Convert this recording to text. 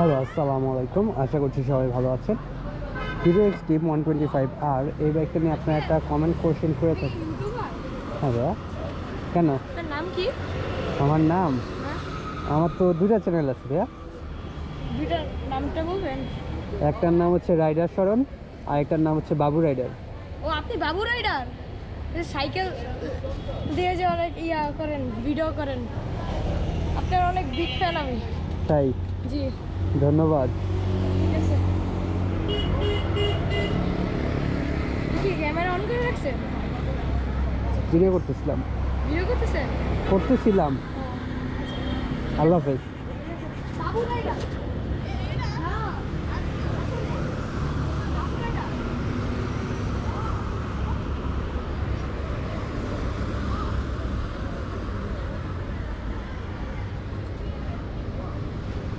Hello, আসসালামু আলাইকুম। আশা করছি সবাই ভালো আছেন। হিরো এক্সট্রিম 125 আর এই বাইকটা নিয়ে আপনার একটা কমেন্ট কোশ্চেন করে থাকেন। হ্যাঁ ভাইয়া, কেন? আপনার নাম কি? আমার নাম, হ্যাঁ, আমার তো দুইটা চ্যানেল আছে ভাইয়া। দুইটার নামটা বলবেন? একটার নাম হচ্ছে রাইডার শরণ, আর একটার নাম হচ্ছে বাবু রাইডার। ও, আপনি বাবু রাইডার? সাইকেল দিয়ে যে অনেক করেন, ভিডিও করেন, আপনার অনেক বিগ ফ্যান আমি। তাই? জি, ধন্যবাদ। ঠিক আছে। কি ক্যামেরা অন করে রাখছেন? ভিডিও করতেছিলাম। ভিডিও করতেছেন? আল্লাহ হাফেজ। বাবু রাইডার।